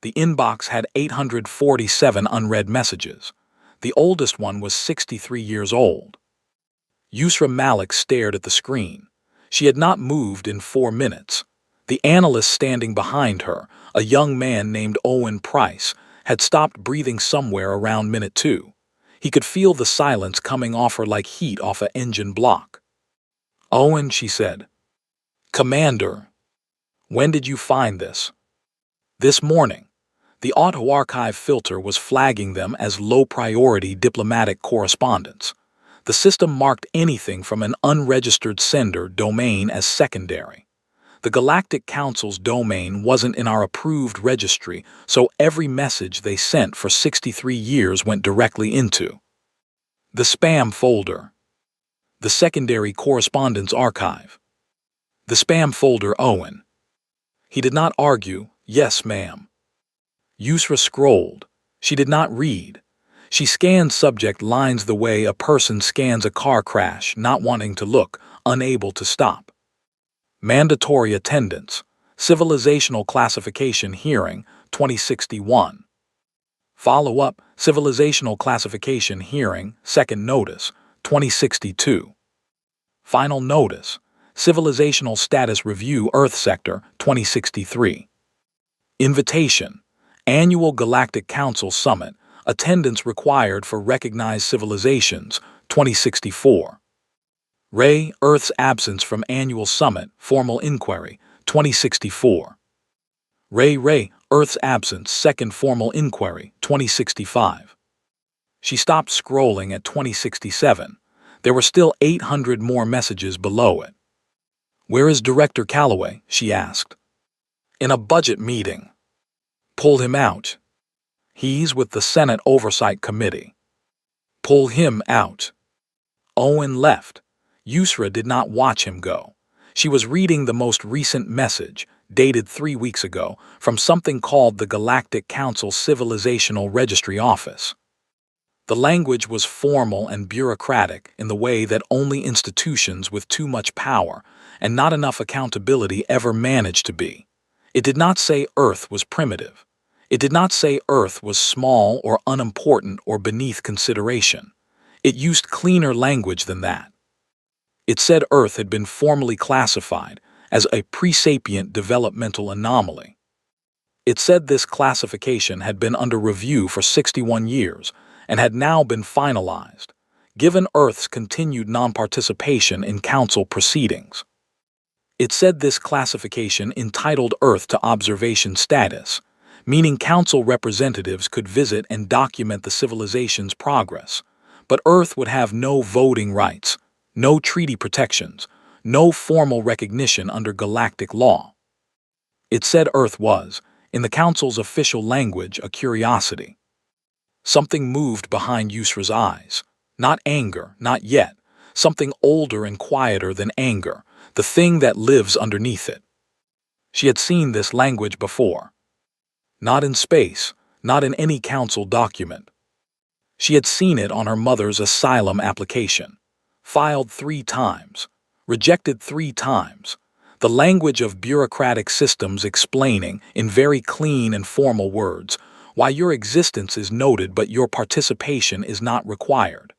The inbox had 847 unread messages. The oldest one was 63 years old. Yusra Malik stared at the screen. She had not moved in 4 minutes. The analyst standing behind her, a young man named Owen Price, had stopped breathing somewhere around minute 2. He could feel the silence coming off her like heat off an engine block. "Owen," she said. "Commander, when did you find this?" "This morning." The auto archive filter was flagging them as low-priority diplomatic correspondence. The system marked anything from an unregistered sender domain as secondary. The Galactic Council's domain wasn't in our approved registry, so every message they sent for 63 years went directly into the spam folder. The secondary correspondence archive. The spam folder, Owen. He did not argue. "Yes, ma'am." Yusra scrolled. She did not read. She scanned subject lines the way a person scans a car crash, not wanting to look, unable to stop. Mandatory attendance. Civilizational classification hearing, 2061. Follow-up, civilizational classification hearing, second notice, 2062. Final notice, civilizational status review Earth Sector, 2063. Invitation, Annual Galactic Council Summit, attendance required for recognized civilizations, 2064. Ray, Earth's absence from annual summit, formal inquiry, 2064. Ray, Earth's absence, second formal inquiry, 2065. She stopped scrolling at 2067. There were still 800 more messages below it. "Where is Director Calloway?" she asked. "In a budget meeting." "Pull him out." "He's with the Senate Oversight Committee." "Pull him out." Owen left. Yusra did not watch him go. She was reading the most recent message, dated 3 weeks ago, from something called the Galactic Council Civilizational Registry Office. The language was formal and bureaucratic in the way that only institutions with too much power and not enough accountability ever managed to be. It did not say Earth was primitive. It did not say Earth was small or unimportant or beneath consideration. It used cleaner language than that. It said Earth had been formally classified as a pre-sapient developmental anomaly. It said this classification had been under review for 61 years and had now been finalized, given Earth's continued non-participation in Council proceedings. It said this classification entitled Earth to observation status, meaning Council representatives could visit and document the civilization's progress, but Earth would have no voting rights, no treaty protections, no formal recognition under galactic law. It said Earth was, in the Council's official language, a curiosity. Something moved behind Yusra's eyes. Not anger, not yet. Something older and quieter than anger, the thing that lives underneath it. She had seen this language before. Not in space, not in any Council document. She had seen it on her mother's asylum application. Filed 3 times. Rejected 3 times. The language of bureaucratic systems explaining, in very clean and formal words, why your existence is noted but your participation is not required.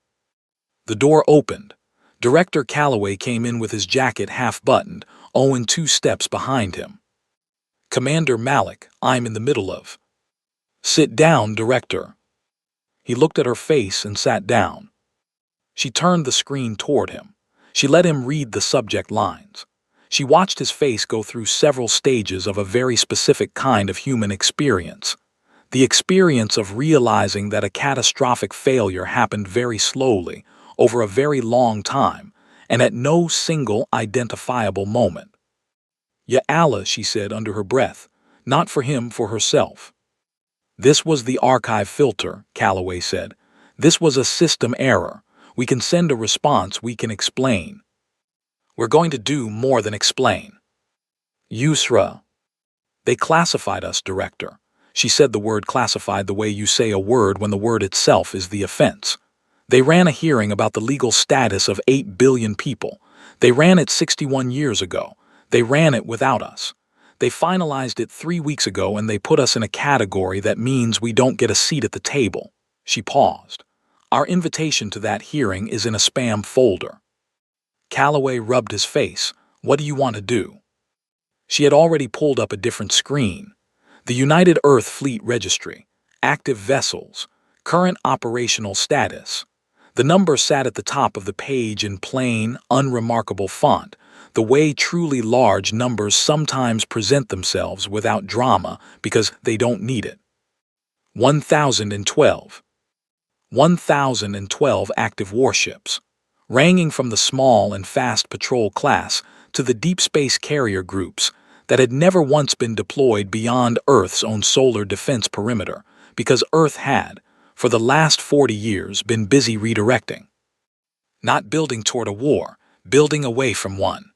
The door opened. Director Calloway came in with his jacket half-buttoned, Owen 2 steps behind him. "Commander Malik, I'm in the middle of." "Sit down, Director." He looked at her face and sat down. She turned the screen toward him. She let him read the subject lines. She watched his face go through several stages of a very specific kind of human experience. The experience of realizing that a catastrophic failure happened very slowly, over a very long time, and at no single identifiable moment. "Ya Allah," she said under her breath, not for him, for herself. "This was the archive filter," Calloway said. "This was a system error. We can send a response, we can explain." "We're going to do more than explain." "Yusra." "They classified us, Director." She said the word classified the way you say a word when the word itself is the offense. "They ran a hearing about the legal status of 8 billion people. They ran it 61 years ago. They ran it without us. They finalized it 3 weeks ago and they put us in a category that means we don't get a seat at the table. She paused. Our invitation to that hearing is in a spam folder. Calloway rubbed his face. What do you want to do? She had already pulled up a different screen. The United Earth Fleet Registry. Active vessels. Current operational status. The number sat at the top of the page in plain, unremarkable font, the way truly large numbers sometimes present themselves without drama because they don't need it. 1,012. 1,012 active warships, ranging from the small and fast patrol class to the deep space carrier groups that had never once been deployed beyond Earth's own solar defense perimeter because Earth had, for the last 40 years, been busy redirecting. Not building toward a war, building away from one.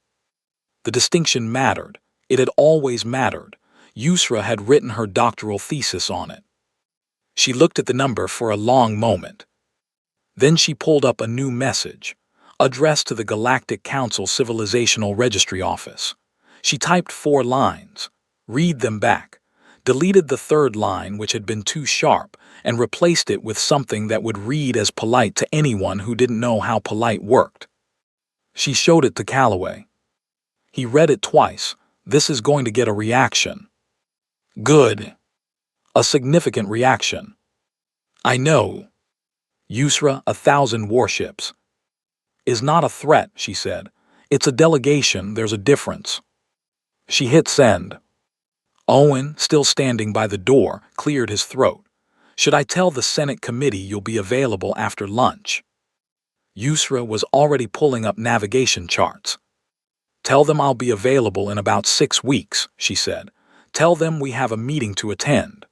The distinction mattered. It had always mattered. Yusra had written her doctoral thesis on it. She looked at the number for a long moment. Then she pulled up a new message, addressed to the Galactic Council Civilizational Registry Office. She typed 4 lines, read them back, deleted the 3rd line which had been too sharp, and replaced it with something that would read as polite to anyone who didn't know how polite worked. She showed it to Calloway. He read it twice. This is going to get a reaction. Good. A significant reaction. I know. Yusra, 1,000 warships. Is not a threat, she said. It's a delegation, there's a difference. She hit send. Owen, still standing by the door, cleared his throat. Should I tell the Senate committee you'll be available after lunch? Yusra was already pulling up navigation charts. Tell them I'll be available in about 6 weeks, she said. Tell them we have a meeting to attend.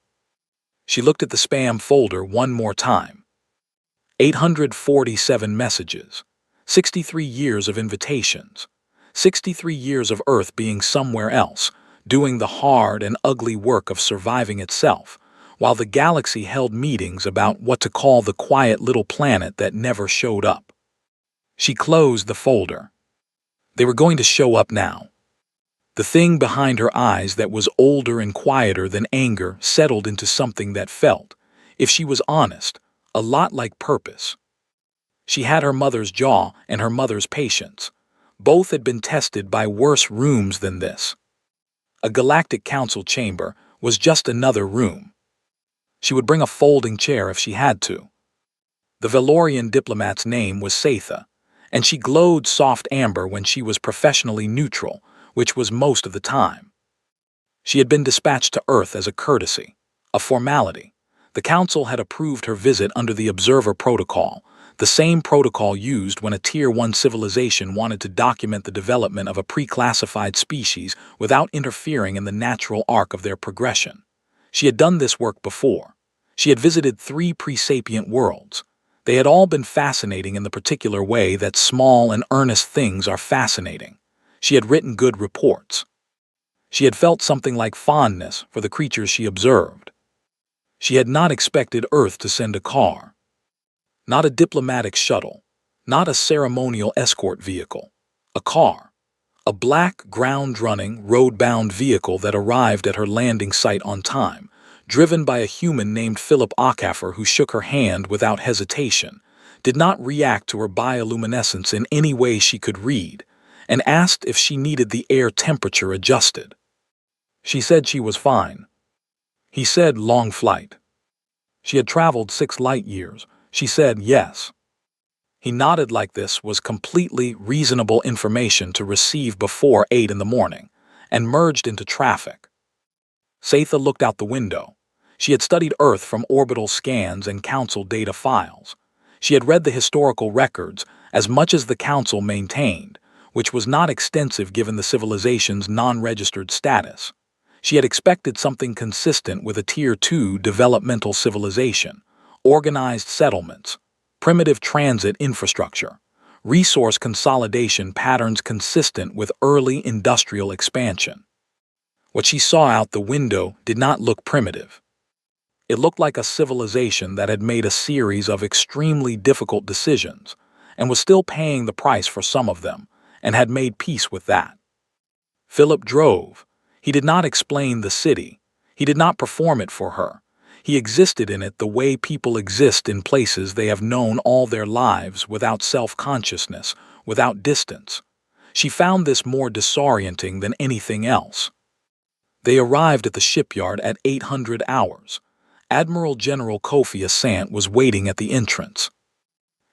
She looked at the spam folder one more time. 847 messages. 63 years of invitations. 63 years of Earth being somewhere else, doing the hard and ugly work of surviving itself, while the galaxy held meetings about what to call the quiet little planet that never showed up. She closed the folder. They were going to show up now. The thing behind her eyes that was older and quieter than anger settled into something that felt, if she was honest, a lot like purpose. She had her mother's jaw and her mother's patience. Both had been tested by worse rooms than this. A Galactic Council chamber was just another room. She would bring a folding chair if she had to. The Valorian diplomat's name was Satha, and she glowed soft amber when she was professionally neutral, which was most of the time. She had been dispatched to Earth as a courtesy, a formality. The Council had approved her visit under the Observer Protocol, the same protocol used when a Tier 1 civilization wanted to document the development of a pre-classified species without interfering in the natural arc of their progression. She had done this work before. She had visited 3 pre-sapient worlds. They had all been fascinating in the particular way that small and earnest things are fascinating. She had written good reports. She had felt something like fondness for the creatures she observed. She had not expected Earth to send a car. Not a diplomatic shuttle, not a ceremonial escort vehicle. A car. A black, ground-running, road-bound vehicle that arrived at her landing site on time, driven by a human named Philip Ockhaffer who shook her hand without hesitation, did not react to her bioluminescence in any way she could read, and asked if she needed the air temperature adjusted. She said she was fine. He said long flight. She had traveled 6 light years. She said yes. He nodded like this was completely reasonable information to receive before 8 in the morning, and merged into traffic. Satha looked out the window. She had studied Earth from orbital scans and Council data files. She had read the historical records, as much as the Council maintained, which was not extensive given the civilization's non-registered status. She had expected something consistent with a Tier 2 developmental civilization, organized settlements, primitive transit infrastructure, resource consolidation patterns consistent with early industrial expansion. What she saw out the window did not look primitive. It looked like a civilization that had made a series of extremely difficult decisions and was still paying the price for some of them and had made peace with that. Philip drove. He did not explain the city. He did not perform it for her. He existed in it the way people exist in places they have known all their lives, without self-consciousness, without distance. She found this more disorienting than anything else. They arrived at the shipyard at 800 hours. Admiral General Kofi Asante was waiting at the entrance.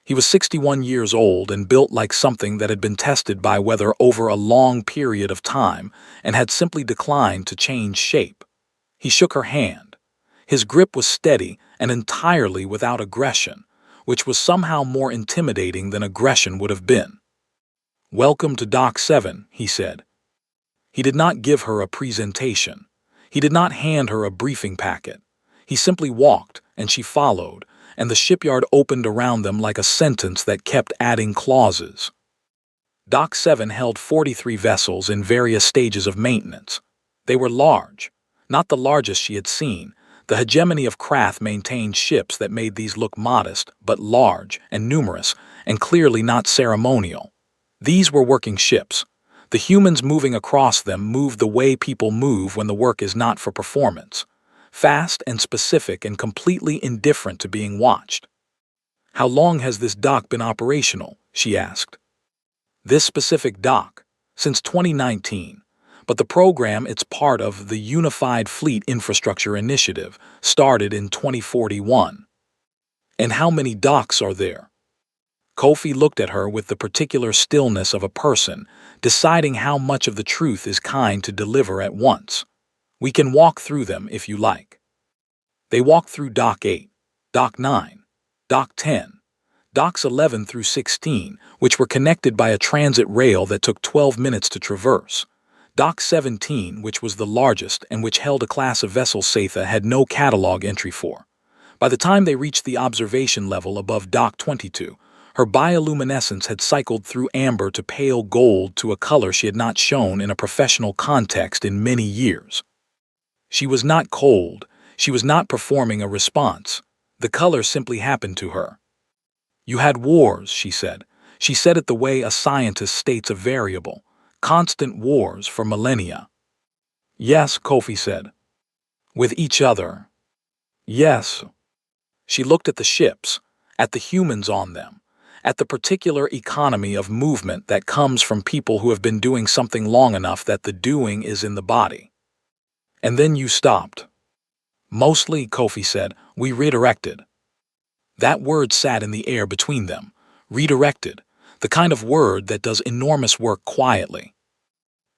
He was 61 years old and built like something that had been tested by weather over a long period of time and had simply declined to change shape. He shook her hand. His grip was steady and entirely without aggression, which was somehow more intimidating than aggression would have been. "Welcome to Dock 7, he said. He did not give her a presentation. He did not hand her a briefing packet. He simply walked, and she followed, and the shipyard opened around them like a sentence that kept adding clauses. Dock 7 held 43 vessels in various stages of maintenance. They were large, not the largest she had seen. The hegemony of craft maintained ships that made these look modest, but large and numerous, and clearly not ceremonial. These were working ships. The humans moving across them moved the way people move when the work is not for performance. Fast and specific and completely indifferent to being watched. "How long has this dock been operational?" she asked. "This specific dock? Since 2019. But the program it's part of, the Unified Fleet Infrastructure Initiative, started in 2041. "And how many docks are there?" Kofi looked at her with the particular stillness of a person, deciding how much of the truth is kind to deliver at once. "We can walk through them if you like." They walked through Dock 8, Dock 9, Dock 10, Docks 11 through 16, which were connected by a transit rail that took 12 minutes to traverse. Dock 17, which was the largest and which held a class of vessels Satha had no catalog entry for. By the time they reached the observation level above Dock 22, her bioluminescence had cycled through amber to pale gold to a color she had not shown in a professional context in many years. She was not cold. She was not performing a response. The color simply happened to her. "You had wars," she said. She said it the way a scientist states a variable. "Constant wars for millennia." "Yes," Kofi said. "With each other." "Yes." She looked at the ships, at the humans on them, at the particular economy of movement that comes from people who have been doing something long enough that the doing is in the body. "And then you stopped." "Mostly," Kofi said, "we redirected." That word sat in the air between them. Redirected, the kind of word that does enormous work quietly.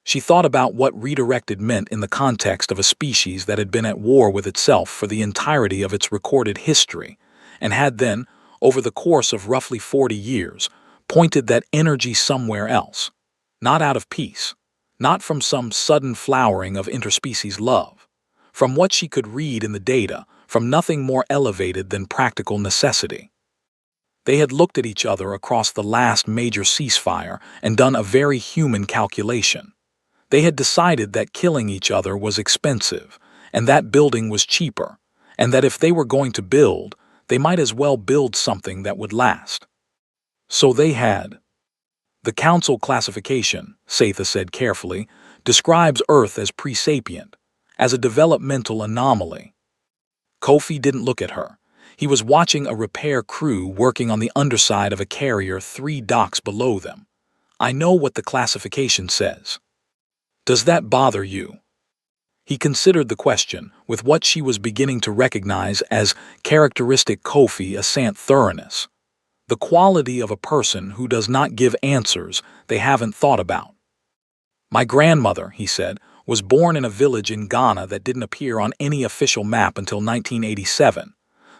She thought about what redirected meant in the context of a species that had been at war with itself for the entirety of its recorded history, and had then, over the course of roughly 40 years, pointed that energy somewhere else, not out of peace, not from some sudden flowering of interspecies love, from what she could read in the data, from nothing more elevated than practical necessity. They had looked at each other across the last major ceasefire and done a very human calculation. They had decided that killing each other was expensive, and that building was cheaper, and that if they were going to build, they might as well build something that would last. So they had. "The Council classification," Satha said carefully, "describes Earth as pre-sapient, as a developmental anomaly." Kofi didn't look at her. He was watching a repair crew working on the underside of a carrier 3 docks below them. "I know what the classification says." "Does that bother you?" He considered the question with what she was beginning to recognize as characteristic Kofi Asante thoroughness. The quality of a person who does not give answers they haven't thought about. "My grandmother," he said, "was born in a village in Ghana that didn't appear on any official map until 1987.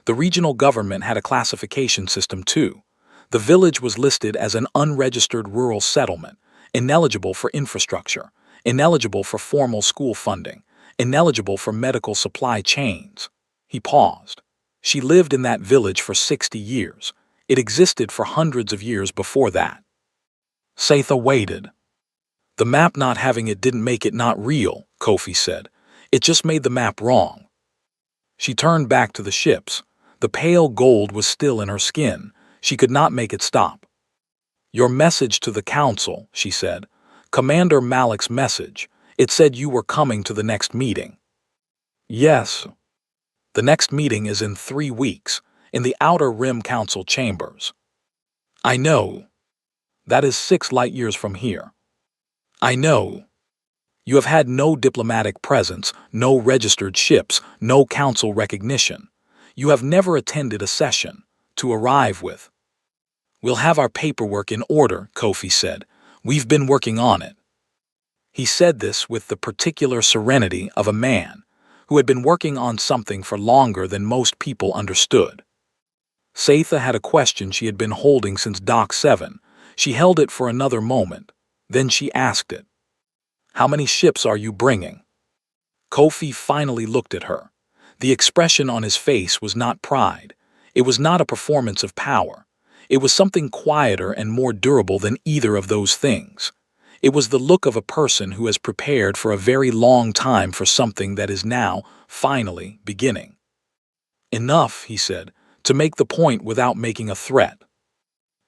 The regional government had a classification system too. The village was listed as an unregistered rural settlement, ineligible for infrastructure, ineligible for formal school funding, ineligible for medical supply chains." He paused. "She lived in that village for 60 years. It existed for hundreds of years before that." Satha waited. "The map not having it didn't make it not real," Kofi said. "It just made the map wrong." She turned back to the ships. The pale gold was still in her skin. She could not make it stop. "Your message to the Council," she said. "Commander Malik's message. It said you were coming to the next meeting. Yes. The next meeting is in 3 weeks, in the Outer Rim Council chambers. I know. That is 6 light years from here. I know. You have had no diplomatic presence, no registered ships, no council recognition. You have never attended a session to arrive with. We'll have our paperwork in order, Kofi said. We've been working on it. He said this with the particular serenity of a man who had been working on something for longer than most people understood. Satha had a question she had been holding since Dock 7. She held it for another moment. Then she asked it. How many ships are you bringing? Kofi finally looked at her. The expression on his face was not pride. It was not a performance of power. It was something quieter and more durable than either of those things. It was the look of a person who has prepared for a very long time for something that is now, finally, beginning. Enough, he said, to make the point without making a threat.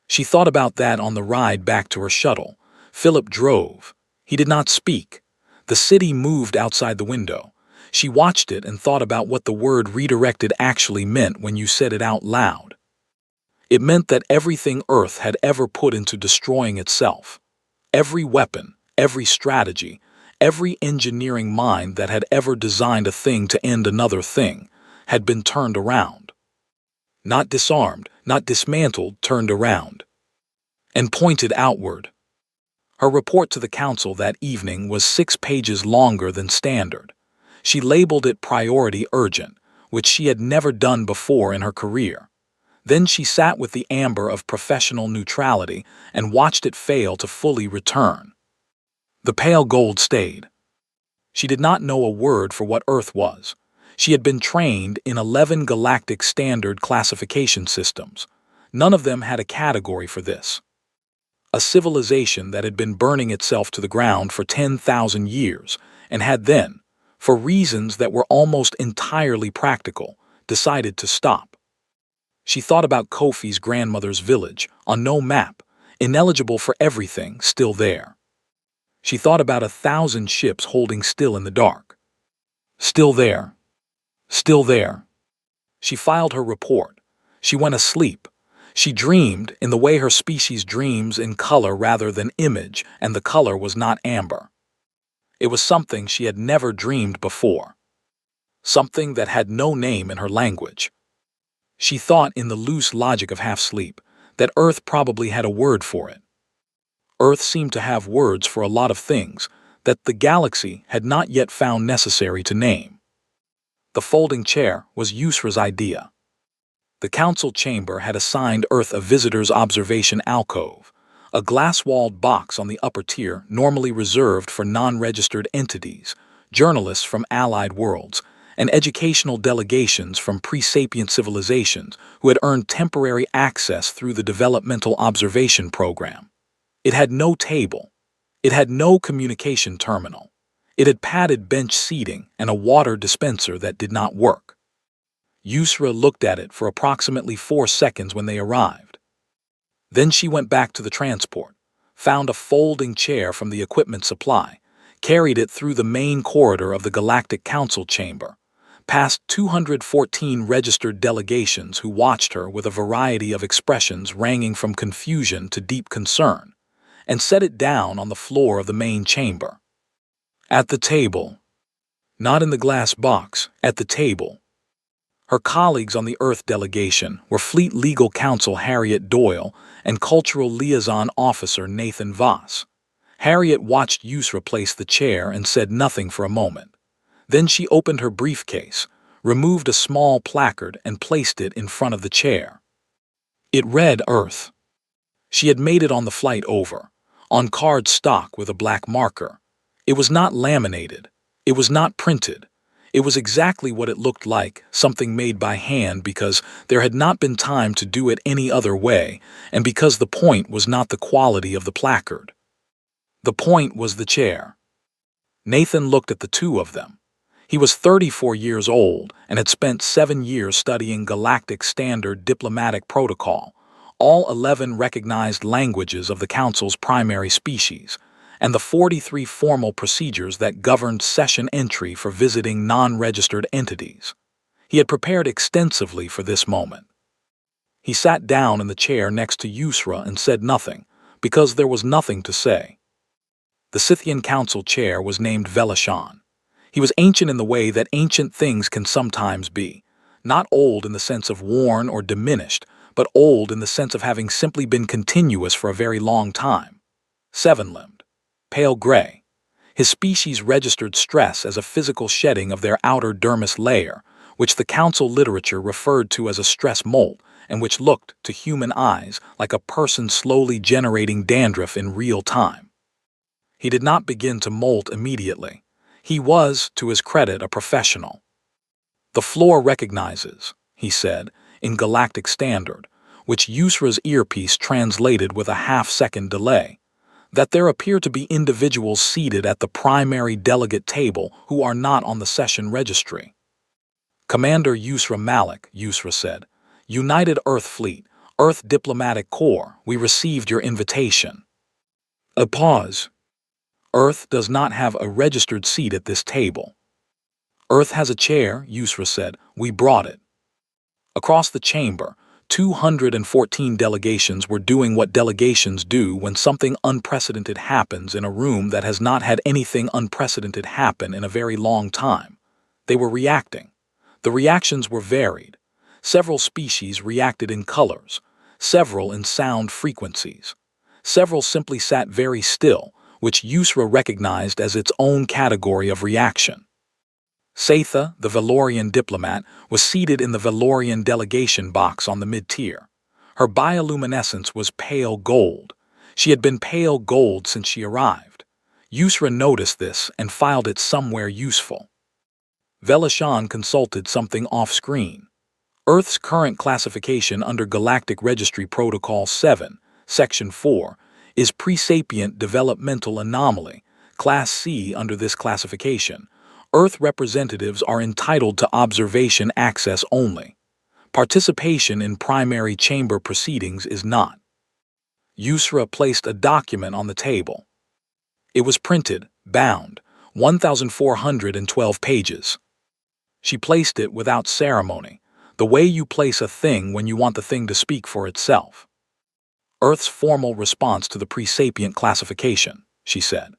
She thought about that on the ride back to her shuttle. Philip drove. He did not speak. The city moved outside the window. She watched it and thought about what the word redirected actually meant when you said it out loud. It meant that everything Earth had ever put into destroying itself, every weapon, every strategy, every engineering mind that had ever designed a thing to end another thing, had been turned around. Not disarmed, not dismantled, turned around. And pointed outward. Her report to the council that evening was 6 pages longer than standard. She labeled it Priority Urgent, which she had never done before in her career. Then she sat with the amber of professional neutrality and watched it fail to fully return. The pale gold stayed. She did not know a word for what Earth was. She had been trained in 11 galactic standard classification systems. None of them had a category for this. A civilization that had been burning itself to the ground for 10,000 years and had then, for reasons that were almost entirely practical, decided to stop. She thought about Kofi's grandmother's village, on no map, ineligible for everything, still there. She thought about 1,000 ships holding still in the dark. Still there. Still there. She filed her report. She went asleep. She dreamed in the way her species dreams, in color rather than image, and the color was not amber. It was something she had never dreamed before. Something that had no name in her language. She thought, in the loose logic of half-sleep, that Earth probably had a word for it. Earth seemed to have words for a lot of things that the galaxy had not yet found necessary to name. The folding chair was Yusra's idea. The council chamber had assigned Earth a visitor's observation alcove, a glass-walled box on the upper tier normally reserved for non-registered entities, journalists from allied worlds, and educational delegations from pre-sapient civilizations who had earned temporary access through the developmental observation program. It had no table. It had no communication terminal. It had padded bench seating and a water dispenser that did not work. Yusra looked at it for approximately 4 seconds when they arrived. Then she went back to the transport, found a folding chair from the equipment supply, carried it through the main corridor of the Galactic Council chamber, past 214 registered delegations who watched her with a variety of expressions ranging from confusion to deep concern, and set it down on the floor of the main chamber. At the table. Not in the glass box, at the table. Her colleagues on the Earth delegation were Fleet Legal Counsel Harriet Doyle and Cultural Liaison Officer Nathan Voss. Harriet watched Yusra place the chair and said nothing for a moment. Then she opened her briefcase, removed a small placard and placed it in front of the chair. It read Earth. She had made it on the flight over, on card stock with a black marker. It was not laminated. It was not printed. It was exactly what it looked like, something made by hand because there had not been time to do it any other way, and because the point was not the quality of the placard. The point was the chair. Nathan looked at the two of them. He was 34 years old and had spent 7 years studying Galactic Standard Diplomatic Protocol, all 11 recognized languages of the Council's primary species, and the 43 formal procedures that governed session entry for visiting non-registered entities. He had prepared extensively for this moment. He sat down in the chair next to Yusra and said nothing, because there was nothing to say. The Scythian council chair was named Velashan. He was ancient in the way that ancient things can sometimes be, not old in the sense of worn or diminished, but old in the sense of having simply been continuous for a very long time. Seven-limbed, pale gray. His species registered stress as a physical shedding of their outer dermis layer, which the council literature referred to as a stress molt, and which looked, to human eyes, like a person slowly generating dandruff in real time. He did not begin to molt immediately. He was, to his credit, a professional. "The floor recognizes," he said, in galactic standard, which Yusra's earpiece translated with a half-second delay, "that there appear to be individuals seated at the primary delegate table who are not on the session registry." "Commander Yusra Malik," Yusra said, "United Earth Fleet, Earth Diplomatic Corps, we received your invitation." A pause. "Earth does not have a registered seat at this table." "Earth has a chair," Yusra said. "We brought it." Across the chamber, 214 delegations were doing what delegations do when something unprecedented happens in a room that has not had anything unprecedented happen in a very long time. They were reacting. The reactions were varied. Several species reacted in colors, several in sound frequencies. Several simply sat very still, which Yusra recognized as its own category of reaction. Satha, the Valorian diplomat, was seated in the Valorian delegation box on the mid-tier. Her bioluminescence was pale gold. She had been pale gold since she arrived. Yusra noticed this and filed it somewhere useful. Velashan consulted something off-screen. Earth's current classification under Galactic Registry Protocol 7, Section 4, is Presapient Developmental Anomaly, Class C under this classification. Earth representatives are entitled to observation access only. Participation in primary chamber proceedings is not. Yusra placed a document on the table. It was printed, bound, 1,412 pages. She placed it without ceremony, the way you place a thing when you want the thing to speak for itself. "Earth's formal response to the presapient classification," she said,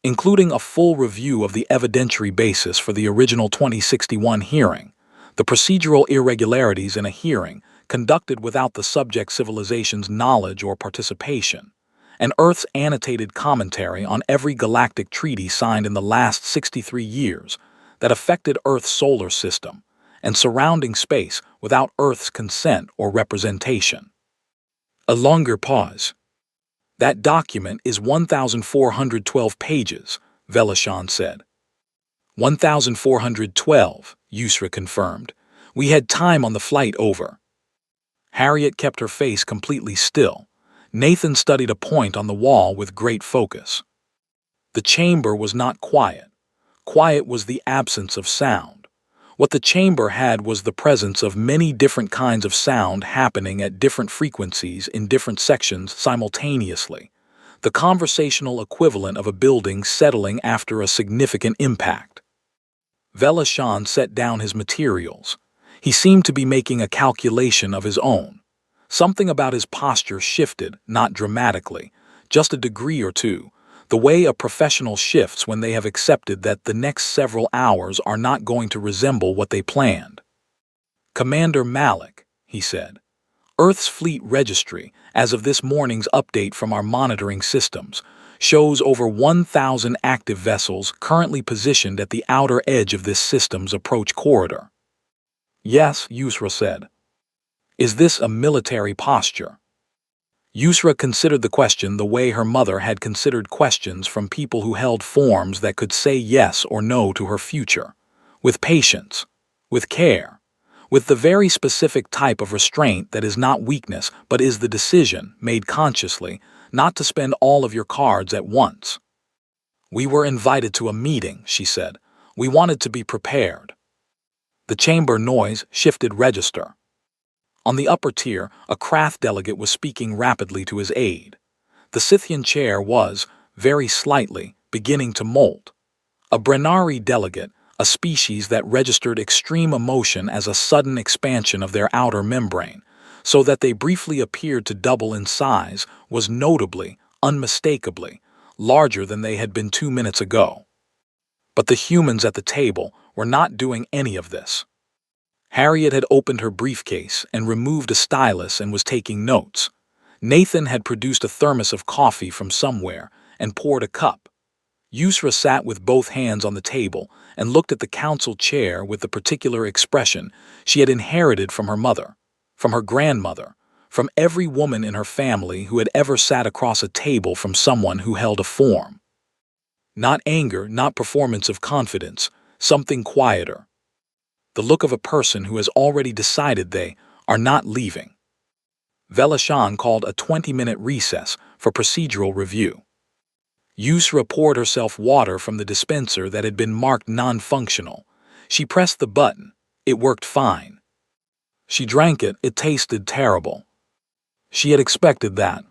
"including a full review of the evidentiary basis for the original 2061 hearing, the procedural irregularities in a hearing conducted without the subject civilization's knowledge or participation, and Earth's annotated commentary on every galactic treaty signed in the last 63 years that affected Earth's solar system and surrounding space without Earth's consent or representation." A longer pause. "That document is 1,412 pages, Velashan said. 1,412, Yusra confirmed. "We had time on the flight over." Harriet kept her face completely still. Nathan studied a point on the wall with great focus. The chamber was not quiet. Quiet was the absence of sound. What the chamber had was the presence of many different kinds of sound happening at different frequencies in different sections simultaneously, the conversational equivalent of a building settling after a significant impact. Velashan set down his materials. He seemed to be making a calculation of his own. Something about his posture shifted, not dramatically, just a degree or two, the way a professional shifts when they have accepted that the next several hours are not going to resemble what they planned. "Commander Malik," he said, "Earth's fleet registry, as of this morning's update from our monitoring systems, shows over 1,000 active vessels currently positioned at the outer edge of this system's approach corridor." "Yes," Yusra said. "Is this a military posture?" Yusra considered the question the way her mother had considered questions from people who held forms that could say yes or no to her future, with patience, with care, with the very specific type of restraint that is not weakness but is the decision, made consciously, not to spend all of your cards at once. "We were invited to a meeting," she said. "We wanted to be prepared." The chamber noise shifted register. On the upper tier, a Krath delegate was speaking rapidly to his aide. The Scythian chair was, very slightly, beginning to molt. A Brenari delegate, a species that registered extreme emotion as a sudden expansion of their outer membrane, so that they briefly appeared to double in size, was notably, unmistakably, larger than they had been 2 minutes ago. But the humans at the table were not doing any of this. Harriet had opened her briefcase and removed a stylus and was taking notes. Nathan had produced a thermos of coffee from somewhere and poured a cup. Yusra sat with both hands on the table and looked at the council chair with the particular expression she had inherited from her mother, from her grandmother, from every woman in her family who had ever sat across a table from someone who held a form. Not anger, not performance of confidence, something quieter. The look of a person who has already decided they are not leaving. Velashan called a 20-minute recess for procedural review. Yusra poured herself water from the dispenser that had been marked non-functional. She pressed the button. It worked fine. She drank it. It tasted terrible. She had expected that.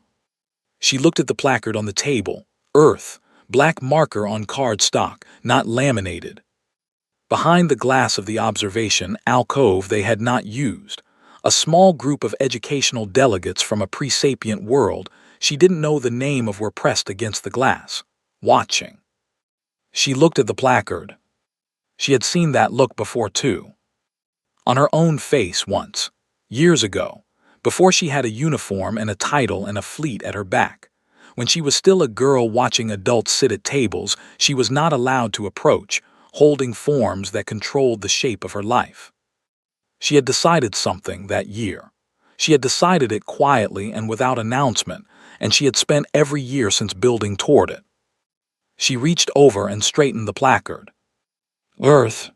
She looked at the placard on the table. Earth, black marker on cardstock, not laminated. Behind the glass of the observation alcove they had not used, a small group of educational delegates from a pre-sapient world she didn't know the name of were pressed against the glass, watching. She looked at the placard. She had seen that look before too. On her own face once, years ago, before she had a uniform and a title and a fleet at her back. When she was still a girl watching adults sit at tables she was not allowed to approach, holding forms that controlled the shape of her life. She had decided something that year. She had decided it quietly and without announcement, and she had spent every year since building toward it. She reached over and straightened the placard. Earth.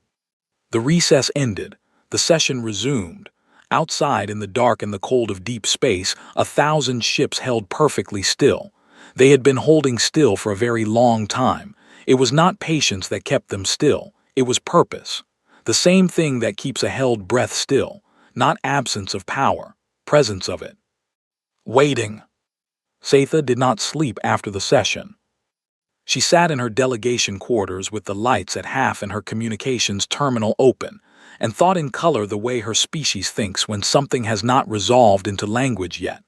The recess ended. The session resumed. Outside in the dark and the cold of deep space, 1,000 ships held perfectly still. They had been holding still for a very long time. It was not patience that kept them still. It was purpose. The same thing that keeps a held breath still. Not absence of power, presence of it. Waiting. Setha did not sleep after the session. She sat in her delegation quarters with the lights at half and her communications terminal open, and thought in color the way her species thinks when something has not resolved into language yet.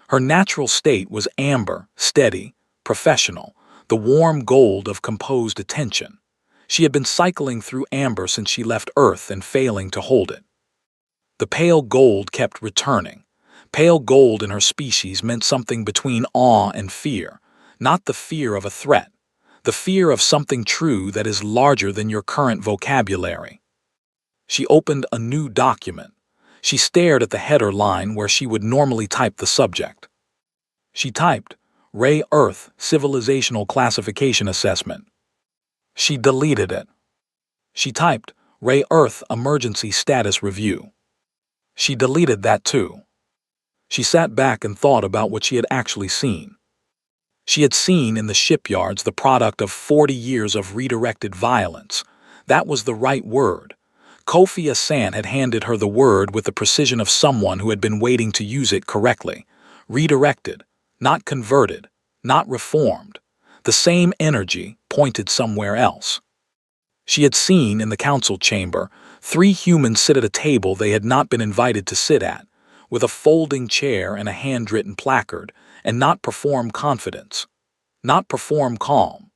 Her natural state was amber, steady, professional, the warm gold of composed attention. She had been cycling through amber since she left Earth and failing to hold it. The pale gold kept returning. Pale gold in her species meant something between awe and fear, not the fear of a threat, the fear of something true that is larger than your current vocabulary. She opened a new document. She stared at the header line where she would normally type the subject. She typed, Ray Earth Civilizational Classification Assessment. She deleted it. She typed, Ray Earth Emergency Status Review. She deleted that too. She sat back and thought about what she had actually seen. She had seen in the shipyards the product of 40 years of redirected violence. That was the right word. Kofi Asant had handed her the word with the precision of someone who had been waiting to use it correctly. Redirected, not converted, not reformed. The same energy pointed somewhere else. She had seen in the council chamber 3 humans sit at a table they had not been invited to sit at, with a folding chair and a handwritten placard, and not perform confidence, not perform calm,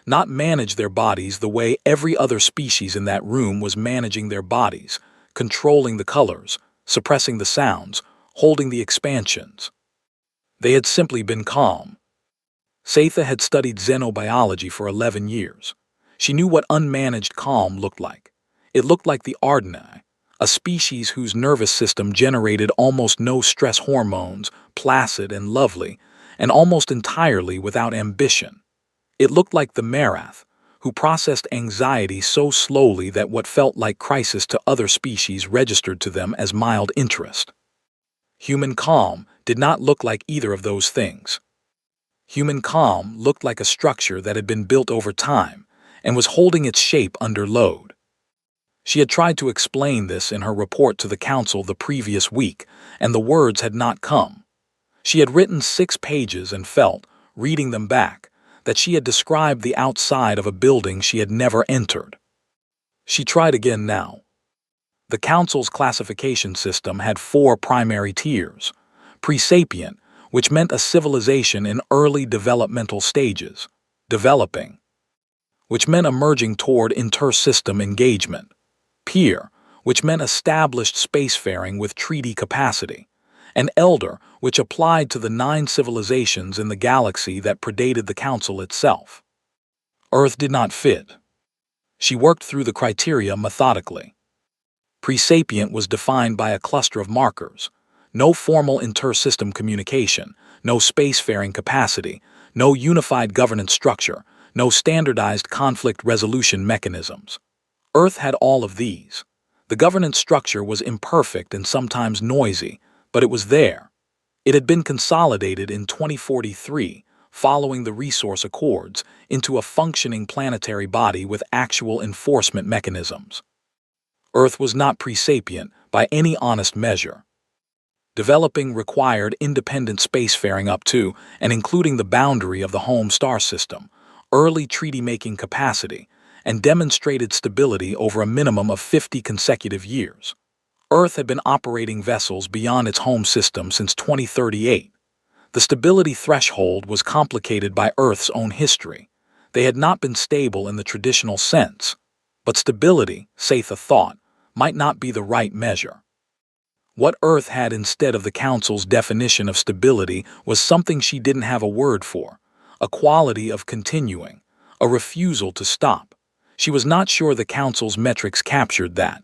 not manage their bodies the way every other species in that room was managing their bodies, controlling the colors, suppressing the sounds, holding the expansions. They had simply been calm. Setha had studied xenobiology for 11 years. She knew what unmanaged calm looked like. It looked like the Ardeni, a species whose nervous system generated almost no stress hormones, placid and lovely, and almost entirely without ambition. It looked like the Marath, who processed anxiety so slowly that what felt like crisis to other species registered to them as mild interest. Human calm did not look like either of those things. Human calm looked like a structure that had been built over time and was holding its shape under load. She had tried to explain this in her report to the council the previous week, and the words had not come. She had written 6 pages and felt, reading them back, that she had described the outside of a building she had never entered. She tried again now. The Council's classification system had 4 primary tiers: pre-sapient, which meant a civilization in early developmental stages; developing, which meant emerging toward inter-system engagement; peer, which meant established spacefaring with treaty capacity; and elder, which applied to the 9 civilizations in the galaxy that predated the Council itself. Earth did not fit. She worked through the criteria methodically. Presapient was defined by a cluster of markers: no formal inter-system communication, no spacefaring capacity, no unified governance structure, no standardized conflict resolution mechanisms. Earth had all of these. The governance structure was imperfect and sometimes noisy, but it was there. It had been consolidated in 2043, following the Resource Accords, into a functioning planetary body with actual enforcement mechanisms. Earth was not presapient by any honest measure. Developing required independent spacefaring up to and including the boundary of the home star system, early treaty-making capacity, and demonstrated stability over a minimum of 50 consecutive years. Earth had been operating vessels beyond its home system since 2038. The stability threshold was complicated by Earth's own history. They had not been stable in the traditional sense, but stability, Satha thought, might not be the right measure. What Earth had instead of the Council's definition of stability was something she didn't have a word for: a quality of continuing, a refusal to stop. She was not sure the Council's metrics captured that.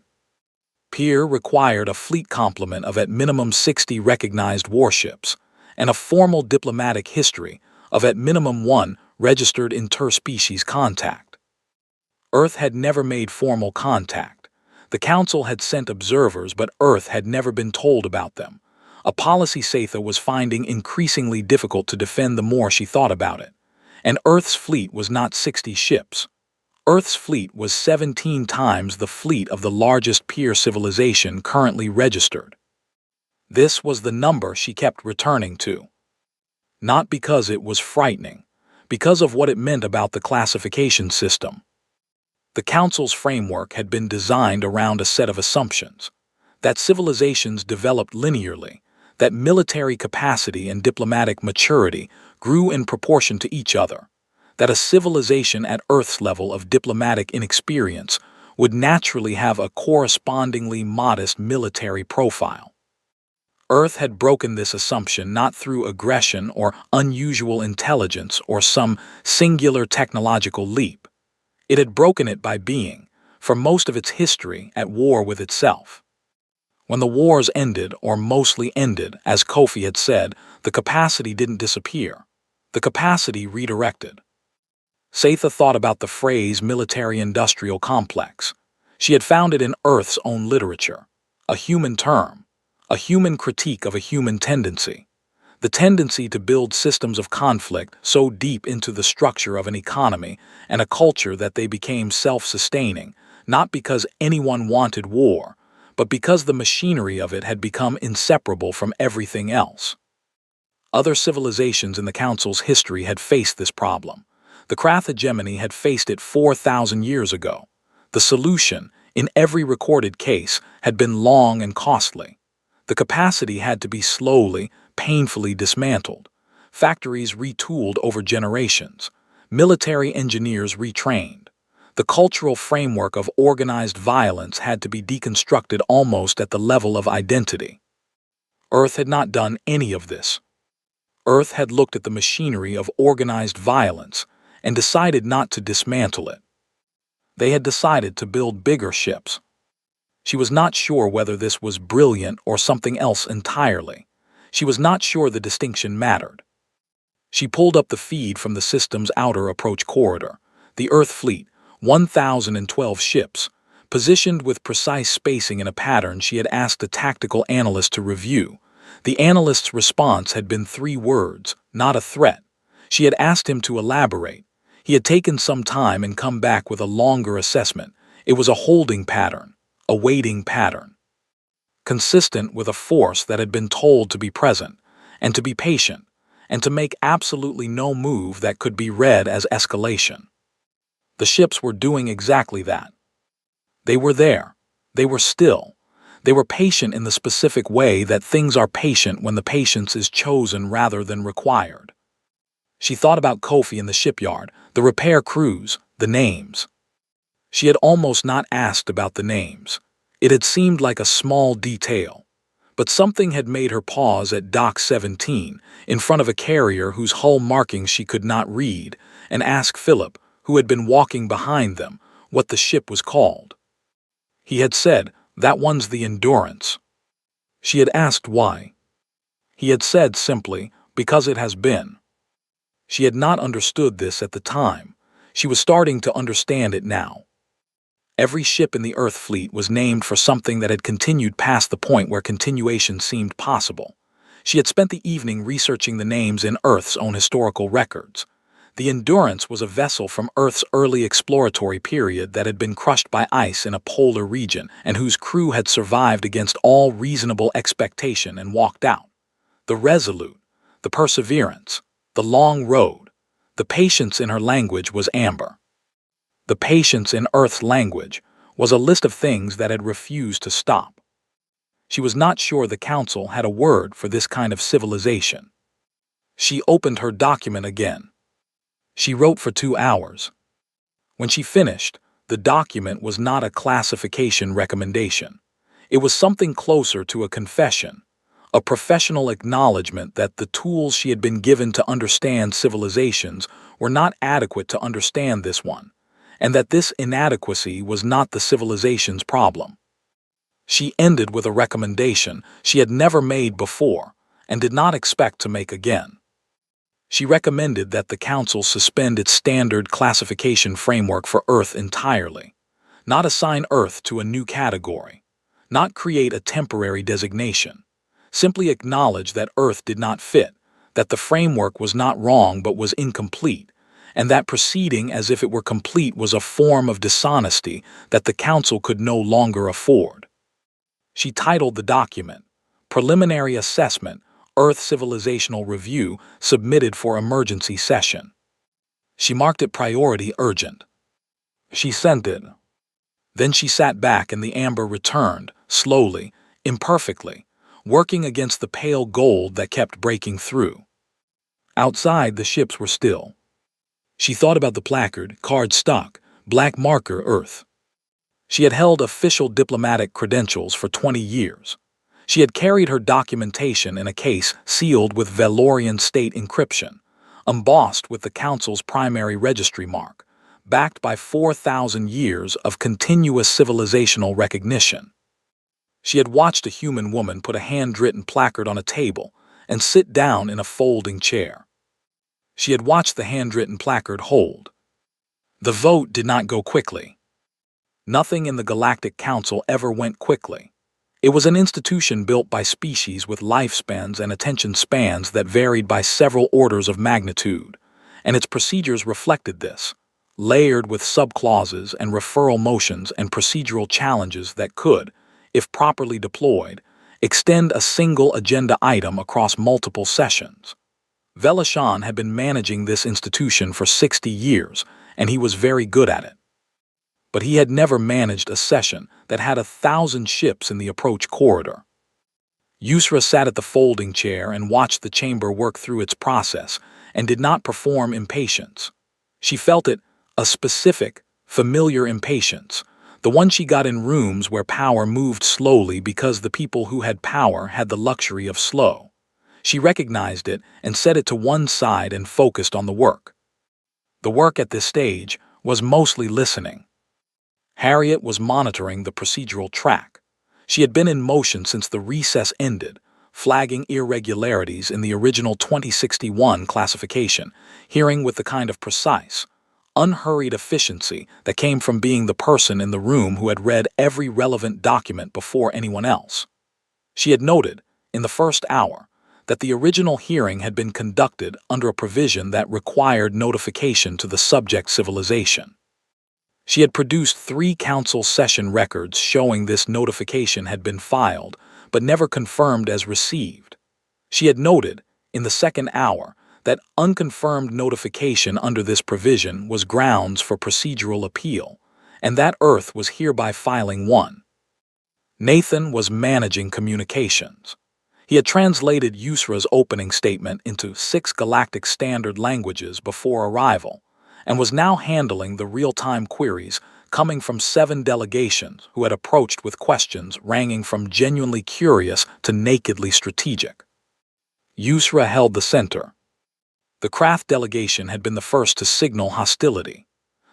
Peer required a fleet complement of at minimum 60 recognized warships, and a formal diplomatic history of at minimum 1 registered interspecies contact. Earth had never made formal contact. The Council had sent observers, but Earth had never been told about them. A policy Satha was finding increasingly difficult to defend the more she thought about it. And Earth's fleet was not 60 ships. Earth's fleet was 17 times the fleet of the largest peer civilization currently registered. This was the number she kept returning to. Not because it was frightening, because of what it meant about the classification system. The Council's framework had been designed around a set of assumptions: that civilizations developed linearly, that military capacity and diplomatic maturity grew in proportion to each other, that a civilization at Earth's level of diplomatic inexperience would naturally have a correspondingly modest military profile. Earth had broken this assumption not through aggression or unusual intelligence or some singular technological leap. It had broken it by being, for most of its history, at war with itself. When the wars ended, or mostly ended, as Kofi had said, the capacity didn't disappear. The capacity redirected. Satha thought about the phrase military-industrial complex. She had found it in Earth's own literature. A human term. A human critique of a human tendency. The tendency to build systems of conflict so deep into the structure of an economy and a culture that they became self-sustaining, not because anyone wanted war, but because the machinery of it had become inseparable from everything else. Other civilizations in the Council's history had faced this problem. The Carthaginians had faced it 4,000 years ago. The solution, in every recorded case, had been long and costly. The capacity had to be slowly, painfully dismantled, factories retooled over generations, military engineers retrained. The cultural framework of organized violence had to be deconstructed almost at the level of identity. Earth had not done any of this. Earth had looked at the machinery of organized violence and decided not to dismantle it. They had decided to build bigger ships. She was not sure whether this was brilliant or something else entirely. She was not sure the distinction mattered. She pulled up the feed from the system's outer approach corridor. The Earth fleet, 1,012 ships, positioned with precise spacing in a pattern she had asked a tactical analyst to review. The analyst's response had been 3 words, not a threat. She had asked him to elaborate. He had taken some time and come back with a longer assessment. It was a holding pattern, a waiting pattern, consistent with a force that had been told to be present and to be patient, and to make absolutely no move that could be read as escalation. The ships were doing exactly that. They were there. They were still. They were patient in the specific way that things are patient when the patience is chosen rather than required. She thought about Kofi in the shipyard, the repair crews, the names. She had almost not asked about the names. It had seemed like a small detail. But something had made her pause at Dock 17, in front of a carrier whose hull markings she could not read, and ask Philip, who had been walking behind them, what the ship was called. He had said, "That one's the Endurance." She had asked why. He had said simply, "Because it has been." She had not understood this at the time. She was starting to understand it now. Every ship in the Earth fleet was named for something that had continued past the point where continuation seemed possible. She had spent the evening researching the names in Earth's own historical records. The Endurance was a vessel from Earth's early exploratory period that had been crushed by ice in a polar region and whose crew had survived against all reasonable expectation and walked out. The Resolute, the Perseverance, the Long Road, the Patience in her language was Amber. The Patience in Earth's language was a list of things that had refused to stop. She was not sure the Council had a word for this kind of civilization. She opened her document again. She wrote for 2 hours. When she finished, the document was not a classification recommendation. It was something closer to a confession, a professional acknowledgement that the tools she had been given to understand civilizations were not adequate to understand this one, and that this inadequacy was not the civilization's problem. She ended with a recommendation she had never made before and did not expect to make again. She recommended that the Council suspend its standard classification framework for Earth entirely, not assign Earth to a new category, not create a temporary designation, simply acknowledge that Earth did not fit, that the framework was not wrong but was incomplete, and that proceeding as if it were complete was a form of dishonesty that the Council could no longer afford. She titled the document, Preliminary Assessment, Earth Civilizational Review, submitted for emergency session. She marked it priority urgent. She sent it. Then she sat back and the amber returned, slowly, imperfectly, working against the pale gold that kept breaking through. Outside, the ships were still. She thought about the placard, card stock, black marker Earth. She had held official diplomatic credentials for 20 years. She had carried her documentation in a case sealed with Valorian state encryption, embossed with the Council's primary registry mark, backed by 4,000 years of continuous civilizational recognition. She had watched a human woman put a handwritten placard on a table and sit down in a folding chair. She had watched the handwritten placard hold. The vote did not go quickly. Nothing in the Galactic Council ever went quickly. It was an institution built by species with lifespans and attention spans that varied by several orders of magnitude, and its procedures reflected this, layered with subclauses and referral motions and procedural challenges that could, if properly deployed, extend a single agenda item across multiple sessions. Velashan had been managing this institution for 60 years, and he was very good at it. But he had never managed a session that had 1,000 ships in the approach corridor. Yusra sat at the folding chair and watched the chamber work through its process and did not perform impatience. She felt it, a specific, familiar impatience, the one she got in rooms where power moved slowly because the people who had power had the luxury of slow. She recognized it and set it to one side and focused on the work. The work at this stage was mostly listening. Harriet was monitoring the procedural track. She had been in motion since the recess ended, flagging irregularities in the original 2061 classification, hearing with the kind of precise, unhurried efficiency that came from being the person in the room who had read every relevant document before anyone else. She had noted, in the first hour, that the original hearing had been conducted under a provision that required notification to the subject civilization. She had produced 3 council session records showing this notification had been filed, but never confirmed as received. She had noted, In the second hour, that unconfirmed notification under this provision was grounds for procedural appeal, and that Earth was hereby filing one. Nathan was managing communications. He had translated Yusra's opening statement into 6 galactic standard languages before arrival, and was now handling the real-time queries coming from 7 delegations who had approached with questions ranging from genuinely curious to nakedly strategic. Yusra held the center. The Krath delegation had been the first to signal hostility.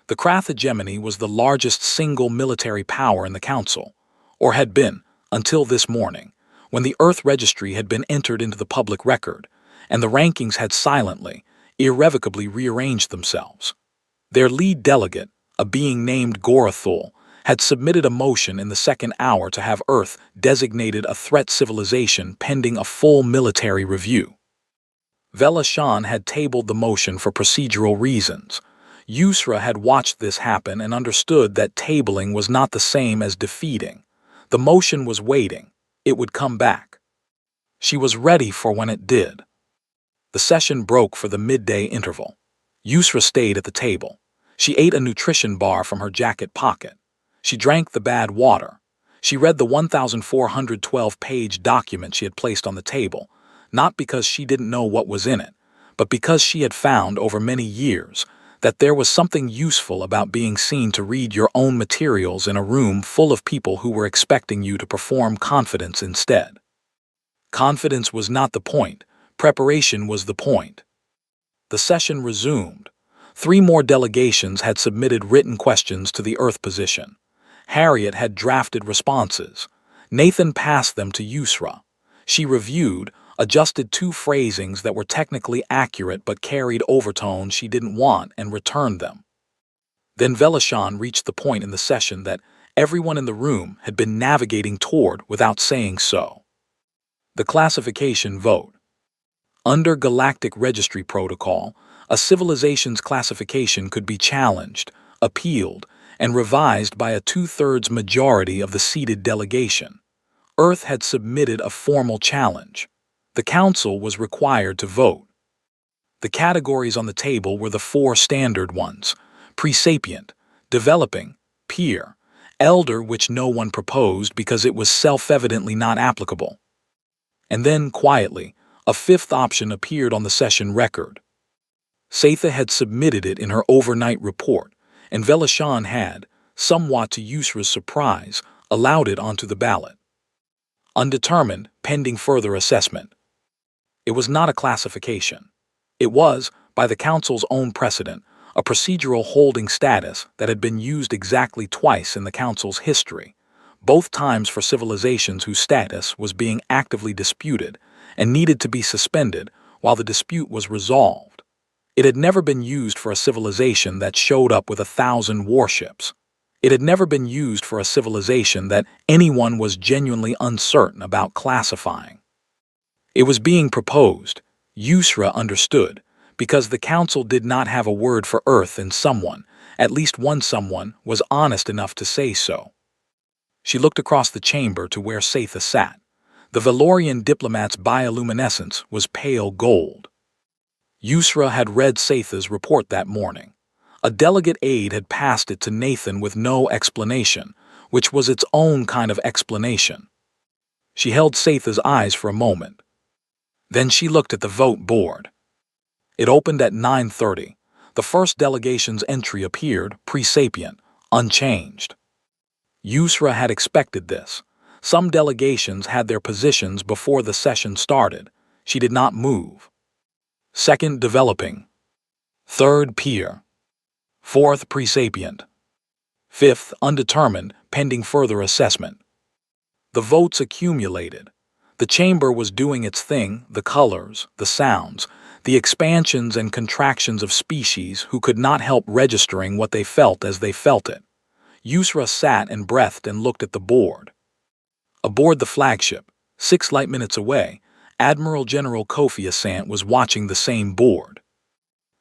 The Krath hegemony was the largest single military power in the Council, or had been, until this morning, when the Earth Registry had been entered into the public record, and the rankings had silently, irrevocably rearranged themselves. Their lead delegate, a being named Gorathul, had submitted a motion in the second hour to have Earth designated a threat civilization pending a full military review. Velashan had tabled the motion for procedural reasons. Yusra had watched this happen and understood that tabling was not the same as defeating. The motion was waiting. It would come back. She was ready for when it did. The session broke for the midday interval. Yusra stayed at the table. She ate a nutrition bar from her jacket pocket. She drank the bad water. She read the 1,412-page document she had placed on the table, not because she didn't know what was in it, but because she had found over many years that there was something useful about being seen to read your own materials in a room full of people who were expecting you to perform confidence instead. Confidence was not the point. Preparation was the point. The session resumed. 3 more delegations had submitted written questions to the Earth position. Harriet had drafted responses. Nathan passed them to Yusra. She reviewed, adjusted 2 phrasings that were technically accurate but carried overtones she didn't want, and returned them. Then Velashan reached the point in the session that everyone in the room had been navigating toward without saying so. The classification vote. Under Galactic Registry Protocol, a civilization's classification could be challenged, appealed, and revised by a 2/3 majority of the seated delegation. Earth had submitted a formal challenge. The Council was required to vote. The categories on the table were the 4 standard ones: pre-sapient, developing, peer, elder, which no one proposed because it was self-evidently not applicable. And then, quietly, a 5th option appeared on the session record. Satha had submitted it in her overnight report, and Velashan had, somewhat to Yusra's surprise, allowed it onto the ballot. Undetermined, pending further assessment. It was not a classification. It was, by the Council's own precedent, a procedural holding status that had been used exactly twice in the Council's history, both times for civilizations whose status was being actively disputed and needed to be suspended while the dispute was resolved. It had never been used for a civilization that showed up with 1,000 warships. It had never been used for a civilization that anyone was genuinely uncertain about classifying. It was being proposed, Yusra understood, because the Council did not have a word for Earth, and someone, at least one someone, was honest enough to say so. She looked across the chamber to where Satha sat. The Valorian diplomat's bioluminescence was pale gold. Yusra had read Satha's report that morning. A delegate aide had passed it to Nathan with no explanation, which was its own kind of explanation. She held Satha's eyes for a moment. Then she looked at the vote board. It opened at 9:30. The first delegation's entry appeared, pre-sapient, unchanged. Yusra had expected this. Some delegations had their positions before the session started. She did not move. Second, developing. Third, peer. Fourth, pre-sapient. Fifth, undetermined, pending further assessment. The votes accumulated. The chamber was doing its thing, the colors, the sounds, the expansions and contractions of species who could not help registering what they felt as they felt it. Yusra sat and breathed and looked at the board. Aboard the flagship, 6 light minutes away, Admiral General Kofi Asant was watching the same board.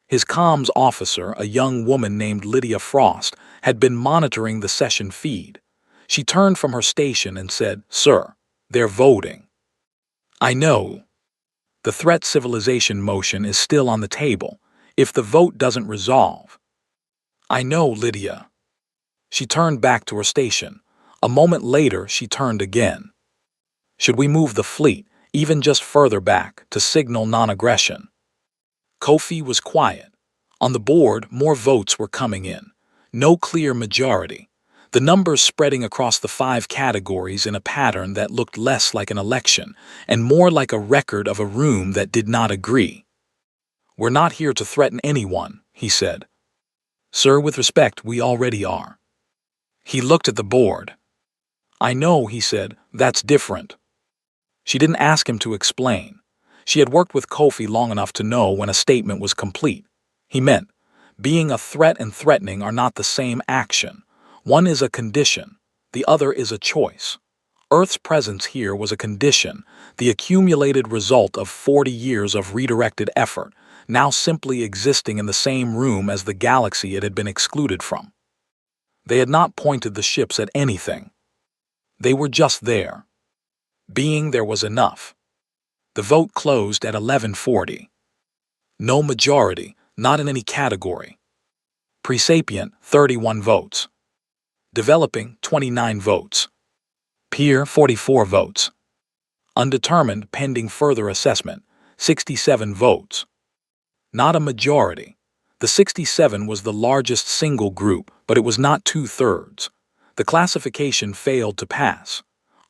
His comms officer, a young woman named Lydia Frost, had been monitoring the session feed. She turned from her station and said, "Sir, they're voting." "I know." The threat civilization motion is still on the table, if the vote doesn't resolve. I know, Lydia. She turned back to her station. A moment later, she turned again. Should we move the fleet, even just further back, to signal non-aggression? Kofi was quiet. On the board, more votes were coming in. No clear majority. The numbers spreading across the 5 categories in a pattern that looked less like an election and more like a record of a room that did not agree. We're not here to threaten anyone, he said. Sir, with respect, we already are. He looked at the board. I know, he said, that's different. She didn't ask him to explain. She had worked with Kofi long enough to know when a statement was complete. He meant, being a threat and threatening are not the same action. One is a condition, the other is a choice. Earth's presence here was a condition, the accumulated result of 40 years of redirected effort, now simply existing in the same room as the galaxy it had been excluded from. They had not pointed the ships at anything. They were just there. Being there was enough. The vote closed at 11:40. No majority, not in any category. Presapient, 31 votes. Developing, 29 votes. Peer, 44 votes. Undetermined, pending further assessment, 67 votes. Not a majority. The 67 was the largest single group, but it was not 2/3. The classification failed to pass.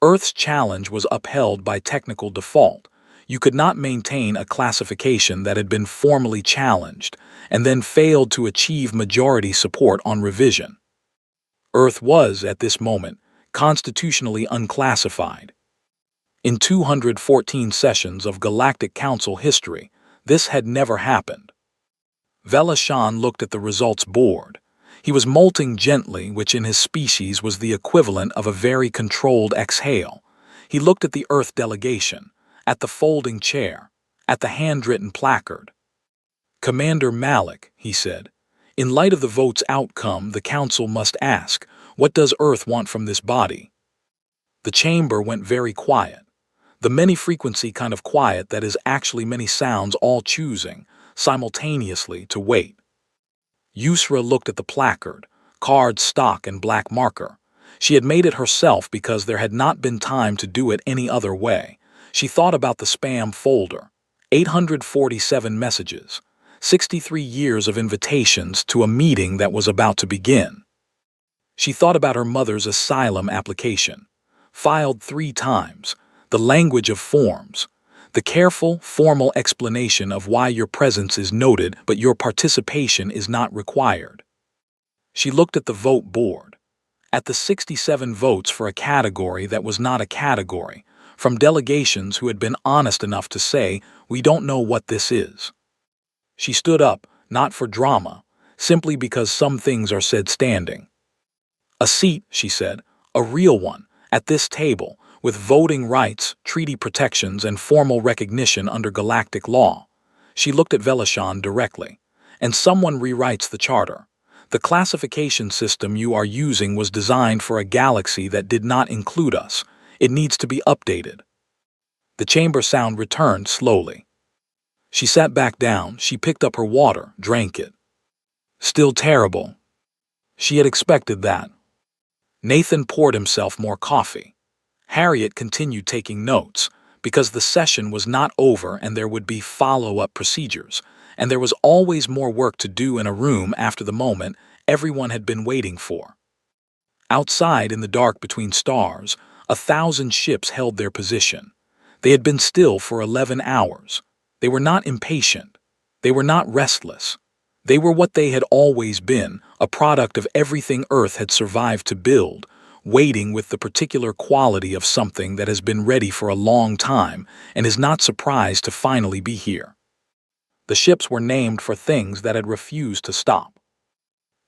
Earth's challenge was upheld by technical default. You could not maintain a classification that had been formally challenged and then failed to achieve majority support on revision. Earth was, at this moment, constitutionally unclassified. In 214 sessions of Galactic Council history, this had never happened. Velashan looked at the results board. He was molting gently, which in his species was the equivalent of a very controlled exhale. He looked at the Earth delegation, at the folding chair, at the handwritten placard. Commander Malik, he said, in light of the vote's outcome, the Council must ask, what does Earth want from this body? The chamber went very quiet. The many-frequency kind of quiet that is actually many sounds all choosing, simultaneously, to wait. Yusra looked at the placard, card stock and black marker. She had made it herself because there had not been time to do it any other way. She thought about the spam folder. 847 messages. 63 years of invitations to a meeting that was about to begin. She thought about her mother's asylum application. Filed 3 times. The language of forms. The careful, formal explanation of why your presence is noted but your participation is not required. She looked at the vote board. At the 67 votes for a category that was not a category, from delegations who had been honest enough to say, we don't know what this is. She stood up, not for drama, simply because some things are said standing. A seat, she said, a real one, at this table, with voting rights, treaty protections, and formal recognition under galactic law. She looked at Velashan directly. And someone rewrites the charter. The classification system you are using was designed for a galaxy that did not include us. It needs to be updated. The chamber sound returned slowly. She sat back down, she picked up her water, drank it. Still terrible. She had expected that. Nathan poured himself more coffee. Harriet continued taking notes, because the session was not over and there would be follow-up procedures, and there was always more work to do in a room after the moment everyone had been waiting for. Outside in the dark between stars, 1,000 ships held their position. They had been still for 11 hours. They were not impatient. They were not restless. They were what they had always been, a product of everything Earth had survived to build, waiting with the particular quality of something that has been ready for a long time and is not surprised to finally be here. The ships were named for things that had refused to stop.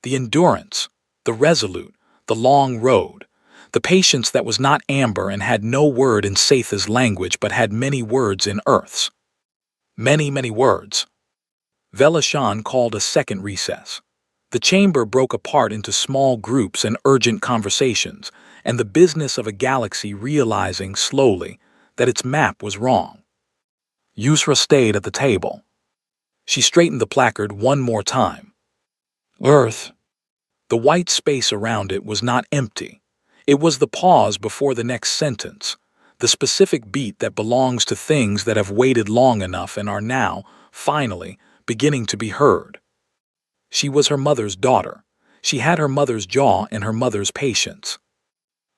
The endurance, the resolute, the long road, the patience that was not amber and had no word in Satha's language but had many words in Earth's. Many, many words. Velashan called a second recess. The chamber broke apart into small groups and urgent conversations, and the business of a galaxy realizing slowly that its map was wrong. Yusra stayed at the table. She straightened the placard one more time. Earth. The white space around it was not empty. It was the pause before the next sentence, the specific beat that belongs to things that have waited long enough and are now, finally, beginning to be heard. She was her mother's daughter. She had her mother's jaw and her mother's patience.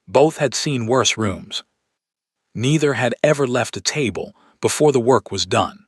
Both had seen worse rooms. Neither had ever left a table before the work was done.